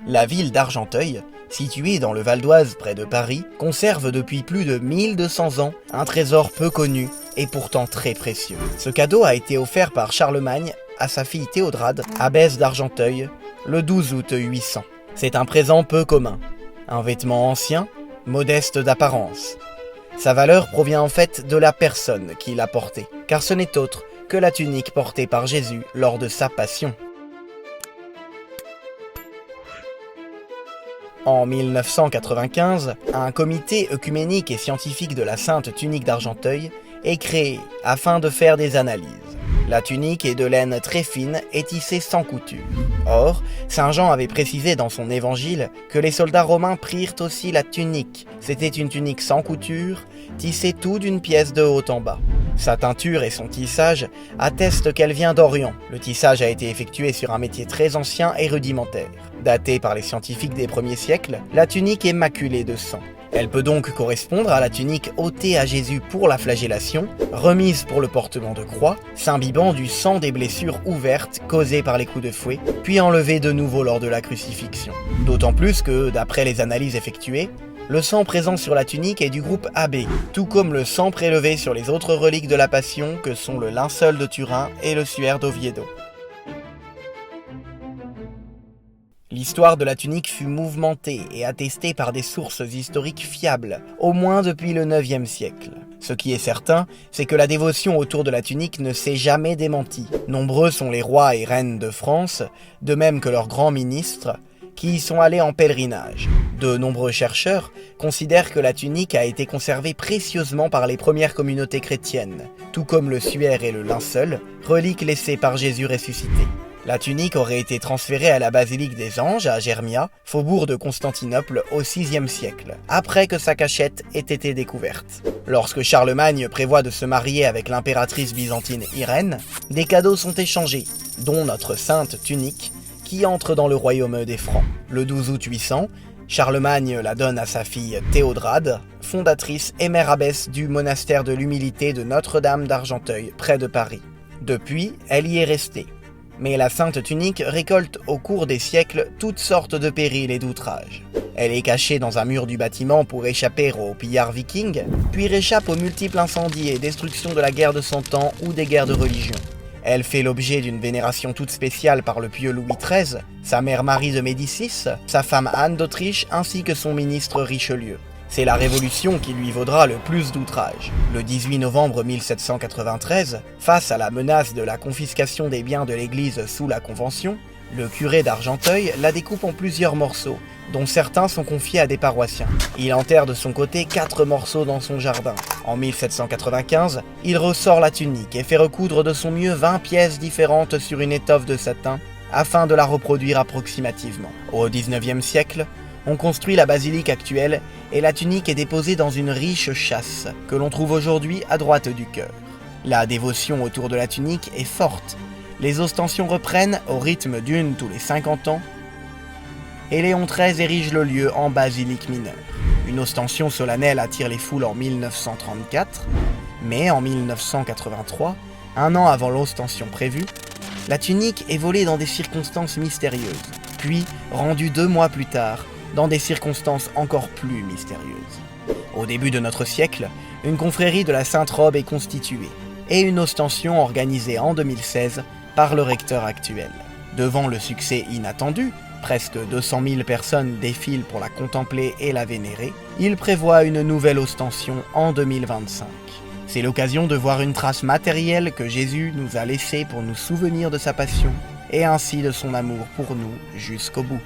La ville d'Argenteuil, située dans le Val d'Oise près de Paris, conserve depuis plus de 1200 ans un trésor peu connu et pourtant très précieux. Ce cadeau a été offert par Charlemagne à sa fille Théodrade, abbesse d'Argenteuil, le 12 août 800. C'est un présent peu commun, un vêtement ancien, modeste d'apparence. Sa valeur provient en fait de la personne qui l'a porté, car ce n'est autre que la tunique portée par Jésus lors de sa passion. En 1995, un comité œcuménique et scientifique de la Sainte Tunique d'Argenteuil est créé afin de faire des analyses. La tunique est de laine très fine et tissée sans couture. Or, Saint Jean avait précisé dans son évangile que les soldats romains prirent aussi la tunique. C'était une tunique sans couture, tissée tout d'une pièce de haut en bas. Sa teinture et son tissage attestent qu'elle vient d'Orient. Le tissage a été effectué sur un métier très ancien et rudimentaire. Datée par les scientifiques des premiers siècles, la tunique est maculée de sang. Elle peut donc correspondre à la tunique ôtée à Jésus pour la flagellation, remise pour le portement de croix, s'imbibant du sang des blessures ouvertes causées par les coups de fouet, puis enlevée de nouveau lors de la crucifixion. D'autant plus que, d'après les analyses effectuées, le sang présent sur la tunique est du groupe AB, tout comme le sang prélevé sur les autres reliques de la Passion que sont le linceul de Turin et le suaire d'Oviedo. L'histoire de la tunique fut mouvementée et attestée par des sources historiques fiables, au moins depuis le IXe siècle. Ce qui est certain, c'est que la dévotion autour de la tunique ne s'est jamais démentie. Nombreux sont les rois et reines de France, de même que leurs grands ministres, qui y sont allés en pèlerinage. De nombreux chercheurs considèrent que la tunique a été conservée précieusement par les premières communautés chrétiennes, tout comme le suaire et le linceul, reliques laissées par Jésus ressuscité. La tunique aurait été transférée à la basilique des Anges à Germia, faubourg de Constantinople, au VIe siècle, après que sa cachette ait été découverte. Lorsque Charlemagne prévoit de se marier avec l'impératrice byzantine Irène, des cadeaux sont échangés, dont notre sainte tunique, qui entre dans le royaume des Francs. Le 12 août 800, Charlemagne la donne à sa fille Théodrade, fondatrice et mère abbesse du monastère de l'Humilité de Notre-Dame d'Argenteuil, près de Paris. Depuis, elle y est restée. Mais la Sainte Tunique récolte au cours des siècles toutes sortes de périls et d'outrages. Elle est cachée dans un mur du bâtiment pour échapper aux pillards vikings, puis réchappe aux multiples incendies et destructions de la guerre de Cent Ans ou des guerres de religion. Elle fait l'objet d'une vénération toute spéciale par le pieux Louis XIII, sa mère Marie de Médicis, sa femme Anne d'Autriche ainsi que son ministre Richelieu. C'est la Révolution qui lui vaudra le plus d'outrages. Le 18 novembre 1793, face à la menace de la confiscation des biens de l'Église sous la Convention, le curé d'Argenteuil la découpe en plusieurs morceaux, dont certains sont confiés à des paroissiens. Il enterre de son côté 4 morceaux dans son jardin. En 1795, il ressort la tunique et fait recoudre de son mieux 20 pièces différentes sur une étoffe de satin, afin de la reproduire approximativement. Au XIXe siècle, on construit la basilique actuelle et la tunique est déposée dans une riche châsse que l'on trouve aujourd'hui à droite du chœur. La dévotion autour de la tunique est forte. Les ostensions reprennent au rythme d'une tous les 50 ans et Léon XIII érige le lieu en basilique mineure. Une ostension solennelle attire les foules en 1934, mais en 1983, un an avant l'ostension prévue, la tunique est volée dans des circonstances mystérieuses, puis rendue 2 mois plus tard, dans des circonstances encore plus mystérieuses. Au début de notre siècle, une confrérie de la Sainte Robe est constituée, et une ostension organisée en 2016 par le recteur actuel. Devant le succès inattendu, presque 200 000 personnes défilent pour la contempler et la vénérer, il prévoit une nouvelle ostension en 2025. C'est l'occasion de voir une trace matérielle que Jésus nous a laissée pour nous souvenir de sa passion, et ainsi de son amour pour nous jusqu'au bout.